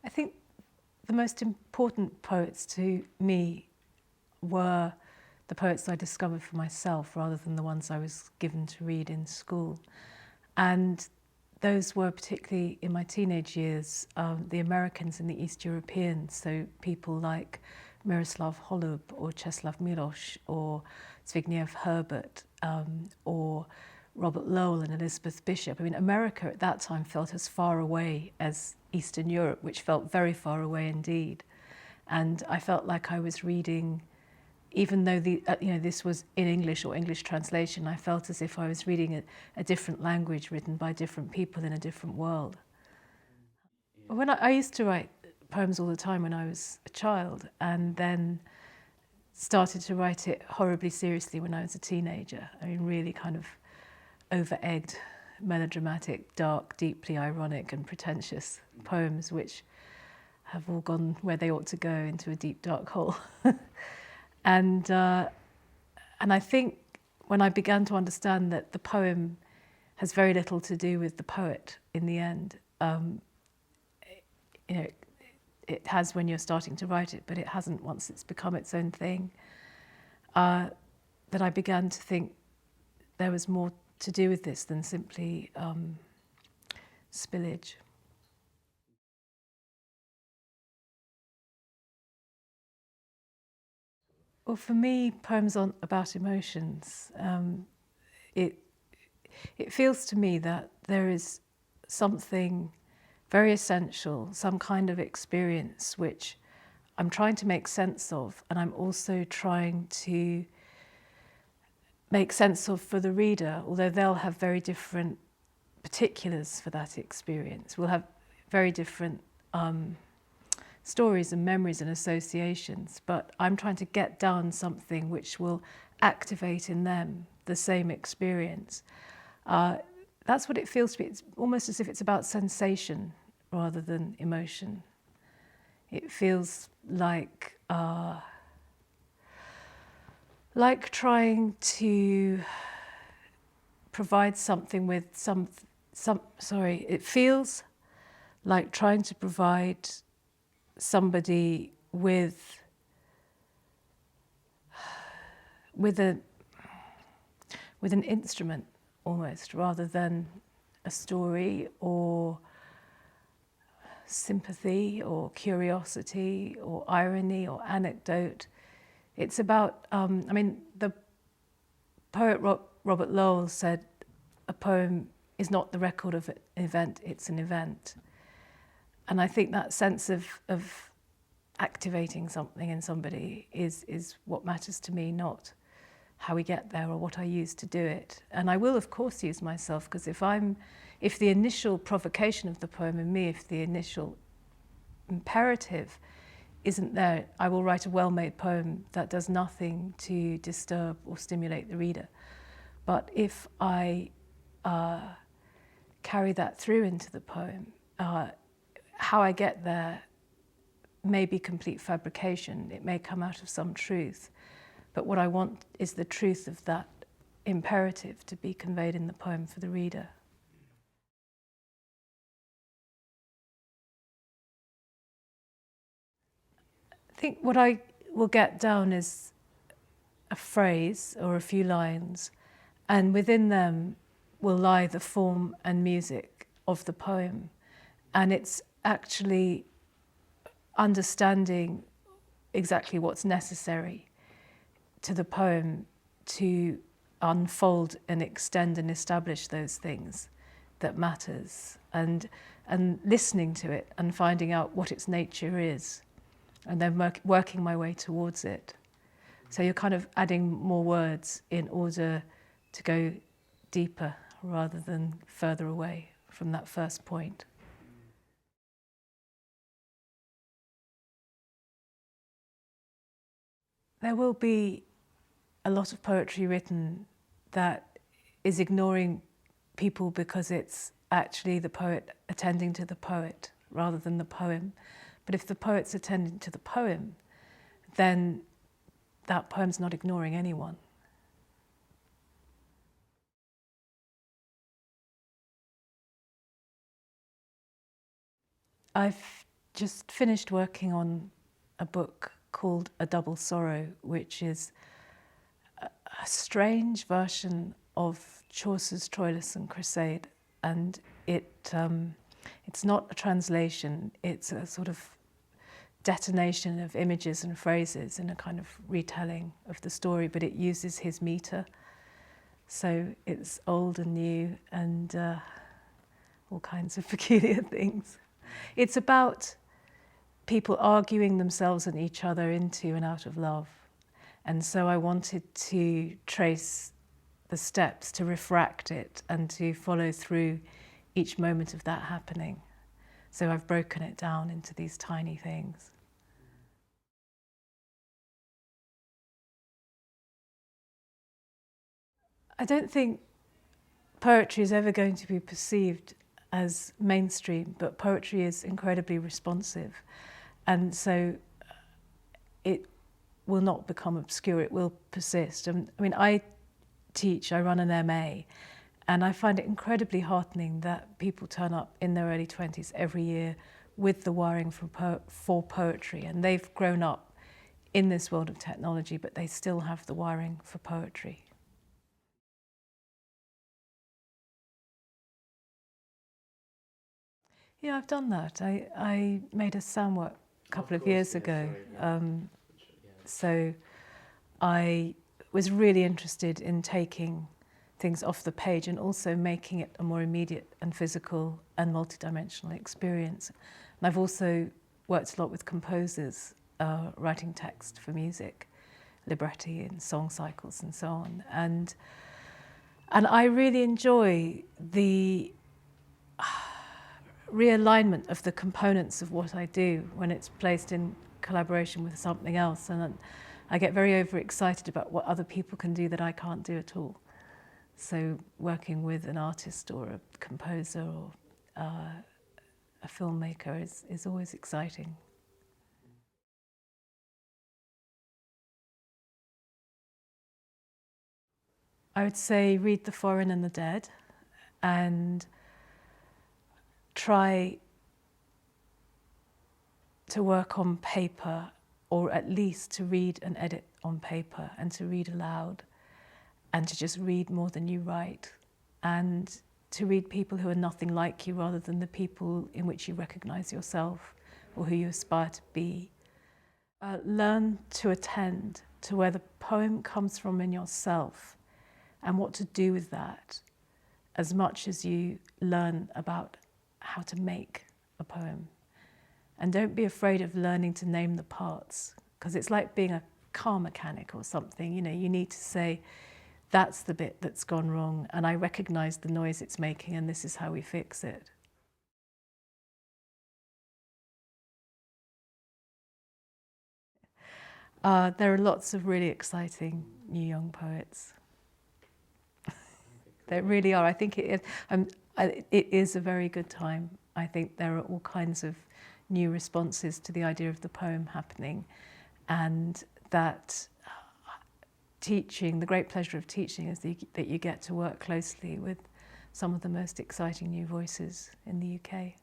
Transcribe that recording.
I think the most important poets to me were the poets I discovered for myself rather than the ones I was given to read in school. And those were particularly in my teenage years, the Americans and the East Europeans, so people like Miroslav Holub or Czesław Miłosz or Zbigniew Herbert or Robert Lowell and Elizabeth Bishop. I mean, America at that time felt as far away as Eastern Europe, which felt very far away indeed. And I felt like I was reading, even though this was in English or English translation, I felt as if I was reading a different language written by different people in a different world. When I used to write poems all the time when I was a child, and then started to write it horribly seriously when I was a teenager. I mean, really kind of over-egged, melodramatic, dark, deeply ironic and pretentious poems which have all gone where they ought to go, into a deep, dark hole. And I think when I began to understand that the poem has very little to do with the poet in the end, it has when you're starting to write it, but it hasn't once it's become its own thing, that I began to think there was more to do with this than simply spillage. Well, for me, poems aren't about emotions. It feels to me that there is something very essential, some kind of experience which I'm trying to make sense of, and I'm also trying to make sense of for the reader, although they'll have very different particulars for that experience. We'll have very different stories and memories and associations, but I'm trying to get down something which will activate in them the same experience. That's what it feels to me. It's almost as if it's about sensation rather than emotion. It feels like trying to provide something with it feels like trying to provide somebody with an instrument almost, rather than a story or sympathy or curiosity or irony or anecdote. It's about, the poet Robert Lowell said, a poem is not the record of an event, it's an event. And I think that sense of activating something in somebody is what matters to me, not how we get there or what I use to do it. And I will, of course, use myself, because if the initial provocation of the poem in me, if the initial imperative isn't there, I will write a well-made poem that does nothing to disturb or stimulate the reader. But if I carry that through into the poem, how I get there may be complete fabrication. It may come out of some truth. But what I want is the truth of that imperative to be conveyed in the poem for the reader. I think what I will get down is a phrase or a few lines, and within them will lie the form and music of the poem. And it's actually understanding exactly what's necessary to the poem to unfold and extend and establish those things that matters, and listening to it and finding out what its nature is, and then working my way towards it. So you're kind of adding more words in order to go deeper rather than further away from that first point. There will be a lot of poetry written that is ignoring people because it's actually the poet attending to the poet rather than the poem. But if the poet's attending to the poem, then that poem's not ignoring anyone. I've just finished working on a book called A Double Sorrow, which is a strange version of Chaucer's Troilus and Cresside, and it's not a translation, it's a sort of detonation of images and phrases in a kind of retelling of the story, but it uses his meter. So it's old and new and all kinds of peculiar things. It's about people arguing themselves and each other into and out of love. And so I wanted to trace the steps, to refract it and to follow through each moment of that happening. So I've broken it down into these tiny things. I don't think poetry is ever going to be perceived as mainstream, but poetry is incredibly responsive. And so it will not become obscure, it will persist. I mean, I run an MA, and I find it incredibly heartening that people turn up in their early 20s every year with the wiring for poetry, and they've grown up in this world of technology, but they still have the wiring for poetry. Yeah, I've done that. I made a sound work a couple of years ago. So I was really interested in taking things off the page and also making it a more immediate and physical and multidimensional experience. And I've also worked a lot with composers, writing text for music, libretti and song cycles and so on. And I really enjoy the realignment of the components of what I do when it's placed in collaboration with something else, and I get very overexcited about what other people can do that I can't do at all. So working with an artist or a composer or a filmmaker is always exciting. I would say read The Foreign and the Dead and try to work on paper, or at least to read and edit on paper and to read aloud and to just read more than you write and to read people who are nothing like you rather than the people in which you recognize yourself or who you aspire to be. Learn to attend to where the poem comes from in yourself and what to do with that as much as you learn about how to make a poem. And don't be afraid of learning to name the parts, because it's like being a car mechanic or something. You know, you need to say, that's the bit that's gone wrong, and I recognize the noise it's making, and this is how we fix it. There are lots of really exciting new young poets. There really are. I think it is a very good time. I think there are all kinds of new responses to the idea of the poem happening, and that teaching, the great pleasure of teaching is that you get to work closely with some of the most exciting new voices in the UK.